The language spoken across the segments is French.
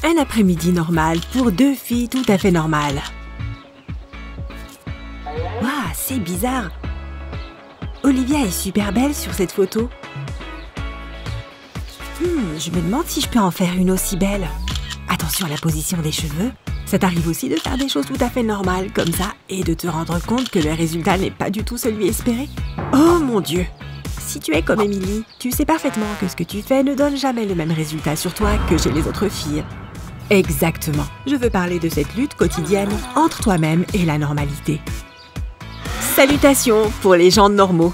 Un après-midi normal pour deux filles tout à fait normales. Waouh, c'est bizarre. Olivia est super belle sur cette photo. Je me demande si je peux en faire une aussi belle. Attention à la position des cheveux. Ça t'arrive aussi de faire des choses tout à fait normales comme ça et de te rendre compte que le résultat n'est pas du tout celui espéré? Oh mon Dieu! Si tu es comme Émilie, tu sais parfaitement que ce que tu fais ne donne jamais le même résultat sur toi que chez les autres filles. Exactement. Je veux parler de cette lutte quotidienne entre toi-même et la normalité. Salutations pour les gens normaux.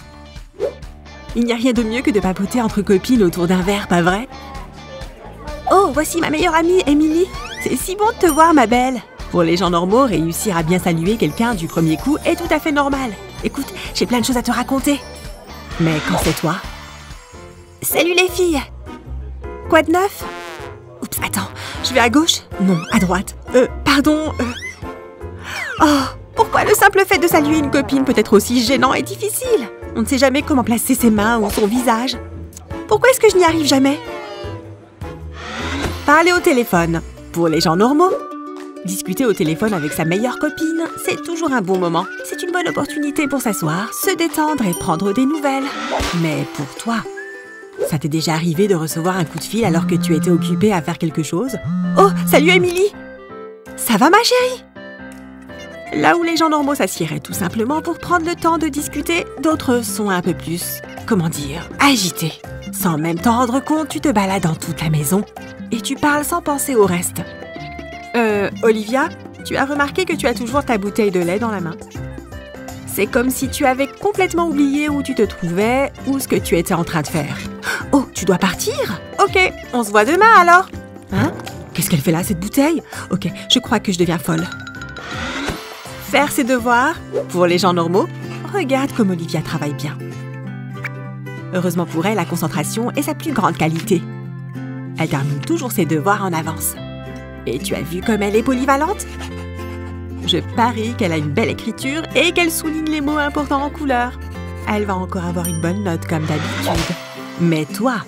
Il n'y a rien de mieux que de papoter entre copines autour d'un verre, pas vrai? Oh, voici ma meilleure amie, Émilie. C'est si bon de te voir, ma belle. Pour les gens normaux, réussir à bien saluer quelqu'un du premier coup est tout à fait normal. Écoute, j'ai plein de choses à te raconter. Mais quand c'est toi? Salut les filles! Quoi de neuf? Oups, attends, je vais à gauche? Non, à droite. Pardon. Oh, pourquoi le simple fait de saluer une copine peut être aussi gênant et difficile? On ne sait jamais comment placer ses mains ou son visage. Pourquoi est-ce que je n'y arrive jamais? Parler au téléphone. Pour les gens normaux, discuter au téléphone avec sa meilleure copine, c'est toujours un bon moment. C'est une bonne opportunité pour s'asseoir, se détendre et prendre des nouvelles. Mais pour toi, ça t'est déjà arrivé de recevoir un coup de fil alors que tu étais occupée à faire quelque chose? Oh, salut Émilie! Ça va ma chérie? Là où les gens normaux s'assieraient tout simplement pour prendre le temps de discuter, d'autres sont un peu plus, comment dire, agités. Sans même t'en rendre compte, tu te balades dans toute la maison et tu parles sans penser au reste. Olivia, tu as remarqué que tu as toujours ta bouteille de lait dans la main. C'est comme si tu avais complètement oublié où tu te trouvais ou ce que tu étais en train de faire. Oh, tu dois partir? Ok, on se voit demain alors. Hein? Qu'est-ce qu'elle fait là, cette bouteille? Ok, je crois que je deviens folle. Faire ses devoirs, pour les gens normaux, regarde comme Olivia travaille bien. Heureusement pour elle, la concentration est sa plus grande qualité. Elle termine toujours ses devoirs en avance. Et tu as vu comme elle est polyvalente? Je parie qu'elle a une belle écriture et qu'elle souligne les mots importants en couleur. Elle va encore avoir une bonne note comme d'habitude. Mais toi,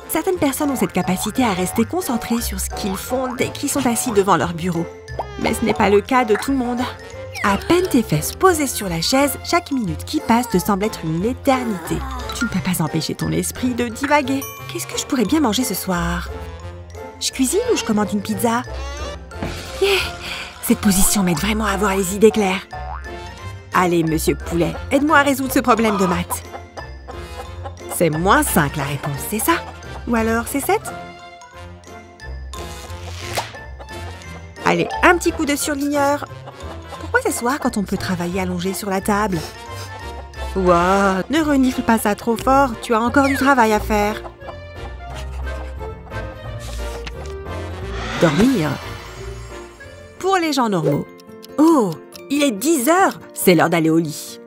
certaines personnes ont cette capacité à rester concentrées sur ce qu'ils font dès qu'ils sont assis devant leur bureau. Mais ce n'est pas le cas de tout le monde. À peine tes fesses posées sur la chaise, chaque minute qui passe te semble être une éternité. Tu ne peux pas empêcher ton esprit de divaguer. Qu'est-ce que je pourrais bien manger ce soir? Je cuisine ou je commande une pizza? Yeah. Cette position m'aide vraiment à avoir les idées claires. Allez, monsieur Poulet, aide-moi à résoudre ce problème de maths. C'est -5 la réponse, c'est ça? Ou alors c'est 7? Allez, un petit coup de surligneur. Pourquoi s'asseoir quand on peut travailler allongé sur la table? Wow, ne renifle pas ça trop fort, tu as encore du travail à faire. Dormir. Pour les gens normaux. Oh, il est 10 heures, c'est l'heure d'aller au lit.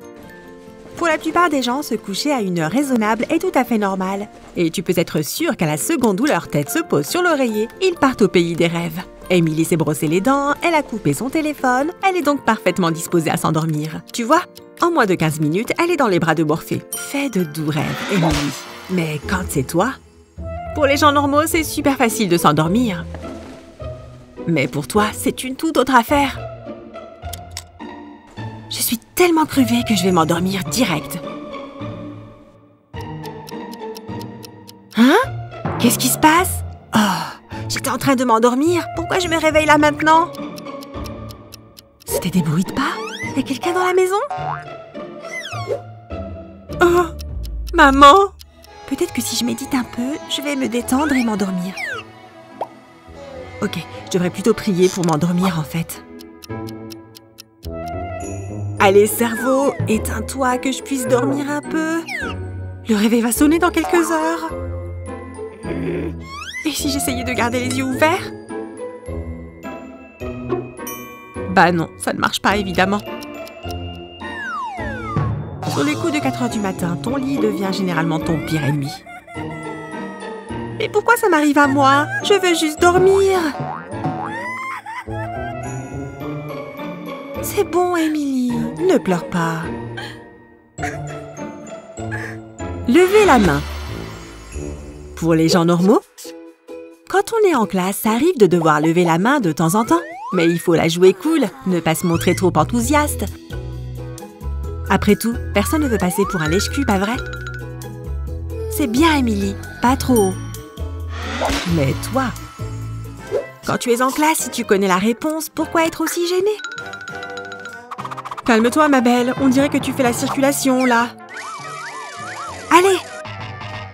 Pour la plupart des gens, se coucher à une heure raisonnable est tout à fait normal. Et tu peux être sûr qu'à la seconde où leur tête se pose sur l'oreiller, ils partent au pays des rêves. Émilie s'est brossé les dents, elle a coupé son téléphone, elle est donc parfaitement disposée à s'endormir. Tu vois, en moins de 15 minutes, elle est dans les bras de Morphée. Fais de doux rêves, Émilie. Mais quand c'est toi? Pour les gens normaux, c'est super facile de s'endormir. Mais pour toi, c'est une toute autre affaire. Je suis tellement crevée que je vais m'endormir direct. Hein? Qu'est-ce qui se passe? Oh, j'étais en train de m'endormir. Pourquoi je me réveille là maintenant? C'était des bruits de pas? Y a quelqu'un dans la maison? Oh, maman! Peut-être que si je médite un peu, je vais me détendre et m'endormir. Ok, je devrais plutôt prier pour m'endormir en fait. Allez, cerveau, éteins-toi que je puisse dormir un peu. Le réveil va sonner dans quelques heures. Et si j'essayais de garder les yeux ouverts? Bah non, ça ne marche pas évidemment. Sur les coups de 4 heures du matin, ton lit devient généralement ton pire ennemi. Mais pourquoi ça m'arrive à moi? Je veux juste dormir. C'est bon, Émilie. Ne pleure pas. Levez la main. Pour les gens normaux, Quand on est en classe, ça arrive de devoir lever la main de temps en temps. Mais il faut la jouer cool, ne pas se montrer trop enthousiaste. Après tout, personne ne veut passer pour un lèche-cul, pas vrai? C'est bien, Émilie, pas trop haut. Mais toi, quand tu es en classe, si tu connais la réponse, pourquoi être aussi gênée? Calme-toi, ma belle, on dirait que tu fais la circulation, là. Allez!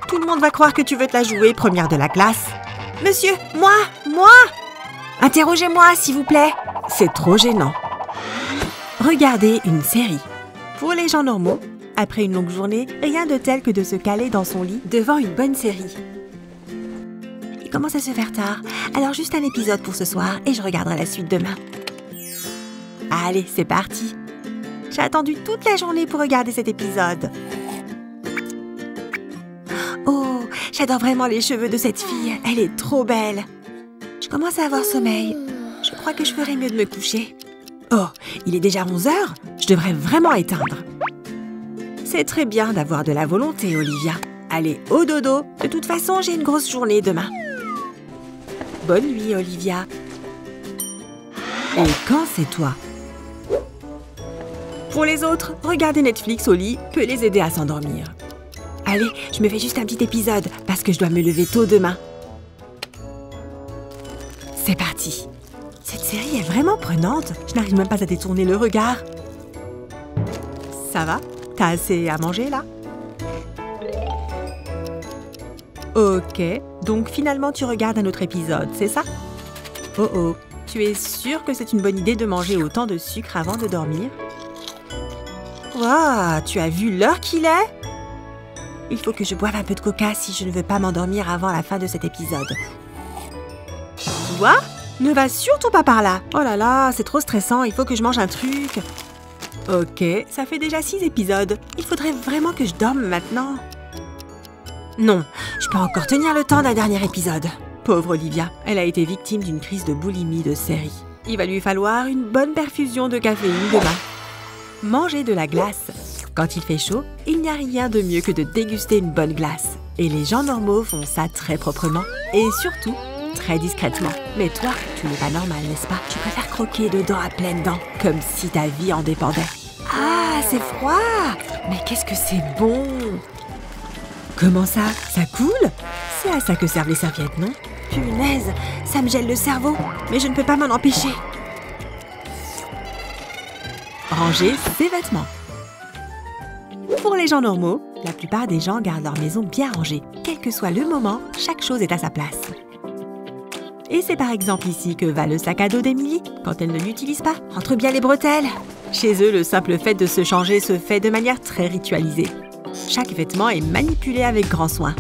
Tout le monde va croire que tu veux te la jouer, première de la classe. Monsieur, moi! Interrogez-moi, s'il vous plaît. C'est trop gênant. Regardez une série. Pour les gens normaux, après une longue journée, rien de tel que de se caler dans son lit devant une bonne série. Il commence à se faire tard, alors juste un épisode pour ce soir et je regarderai la suite demain. Allez, c'est parti. J'ai attendu toute la journée pour regarder cet épisode. Oh, j'adore vraiment les cheveux de cette fille. Elle est trop belle. Je commence à avoir sommeil. Je crois que je ferais mieux de me coucher. Oh, il est déjà 11 heures. Je devrais vraiment éteindre. C'est très bien d'avoir de la volonté, Olivia. Allez, au dodo. De toute façon, j'ai une grosse journée demain. Bonne nuit, Olivia. Et quand c'est toi? Pour les autres, regarder Netflix au lit peut les aider à s'endormir. Allez, je me fais juste un petit épisode parce que je dois me lever tôt demain. C'est parti. Cette série est vraiment prenante. Je n'arrive même pas à détourner le regard. Ça va? T'as assez à manger, là? Ok, donc finalement tu regardes un autre épisode, c'est ça? Oh oh, tu es sûre que c'est une bonne idée de manger autant de sucre avant de dormir? Waouh, tu as vu l'heure qu'il est? Il faut que je boive un peu de coca si je ne veux pas m'endormir avant la fin de cet épisode. Quoi? Ne va surtout pas par là. Oh là là, c'est trop stressant, il faut que je mange un truc. Ok, ça fait déjà 6 épisodes. Il faudrait vraiment que je dorme maintenant. Non, je peux encore tenir le temps d'un dernier épisode. Pauvre Olivia, elle a été victime d'une crise de boulimie de série. Il va lui falloir une bonne perfusion de caféine demain. Manger de la glace. Quand il fait chaud, il n'y a rien de mieux que de déguster une bonne glace. Et les gens normaux font ça très proprement. Et surtout, très discrètement. Mais toi, tu n'es pas normal, n'est-ce pas? Tu préfères croquer dedans à pleines dents, comme si ta vie en dépendait. Ah, c'est froid! Mais qu'est-ce que c'est bon! Comment ça? Ça coule? C'est à ça que servent les serviettes, non? Punaise, ça me gèle le cerveau, mais je ne peux pas m'en empêcher. Ranger ses vêtements. Pour les gens normaux, la plupart des gens gardent leur maison bien rangée. Quel que soit le moment, chaque chose est à sa place. Et c'est par exemple ici que va le sac à dos d'Émilie. Quand elle ne l'utilise pas, entre bien les bretelles. Chez eux, le simple fait de se changer se fait de manière très ritualisée. Chaque vêtement est manipulé avec grand soin.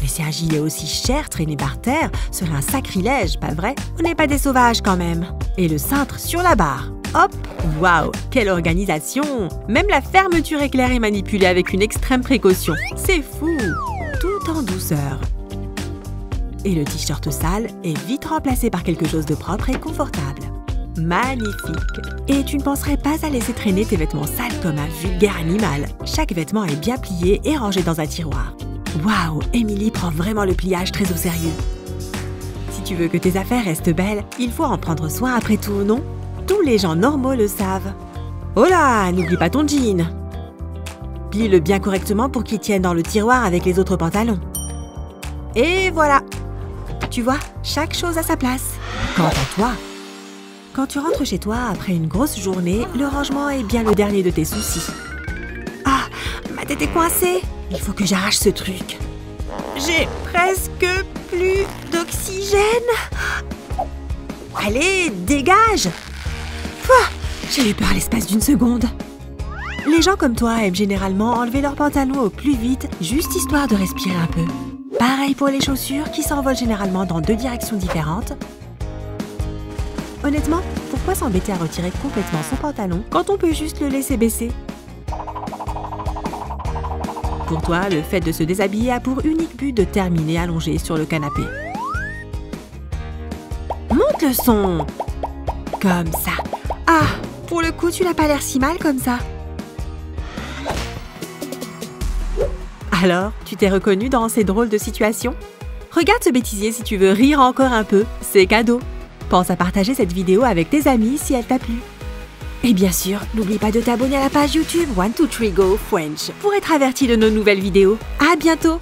Laisser un gilet aussi cher traîné par terre serait un sacrilège, pas vrai? On n'est pas des sauvages quand même. Et le cintre sur la barre. Hop! Waouh! Quelle organisation! Même la fermeture éclair est manipulée avec une extrême précaution. C'est fou! Tout en douceur. Et le t-shirt sale est vite remplacé par quelque chose de propre et confortable. Magnifique! Et tu ne penserais pas à laisser traîner tes vêtements sales comme un vulgaire animal. Chaque vêtement est bien plié et rangé dans un tiroir. Waouh! Émilie prend vraiment le pliage très au sérieux. Si tu veux que tes affaires restent belles, il faut en prendre soin après tout, non? Tous les gens normaux le savent. Oh là! N'oublie pas ton jean! Plie-le bien correctement pour qu'il tienne dans le tiroir avec les autres pantalons. Et voilà! Tu vois, chaque chose à sa place. Quant à toi, quand tu rentres chez toi après une grosse journée, le rangement est bien le dernier de tes soucis. Ah, ma tête est coincée. Il faut que j'arrache ce truc. J'ai presque plus d'oxygène. Allez, dégage! Pouah, j'ai eu peur l'espace d'une seconde. Les gens comme toi aiment généralement enlever leurs pantalons au plus vite, juste histoire de respirer un peu. Pareil pour les chaussures qui s'envolent généralement dans 2 directions différentes. Honnêtement, pourquoi s'embêter à retirer complètement son pantalon quand on peut juste le laisser baisser? Pour toi, le fait de se déshabiller a pour unique but de terminer allongé sur le canapé. Monte le son! Comme ça. Ah, pour le coup, tu n'as pas l'air si mal comme ça. Alors, tu t'es reconnue dans ces drôles de situations? Regarde ce bêtisier si tu veux rire encore un peu, c'est cadeau. Pense à partager cette vidéo avec tes amis si elle t'a plu. Et bien sûr, n'oublie pas de t'abonner à la page YouTube 1, 2, 3 Go French pour être averti de nos nouvelles vidéos. À bientôt!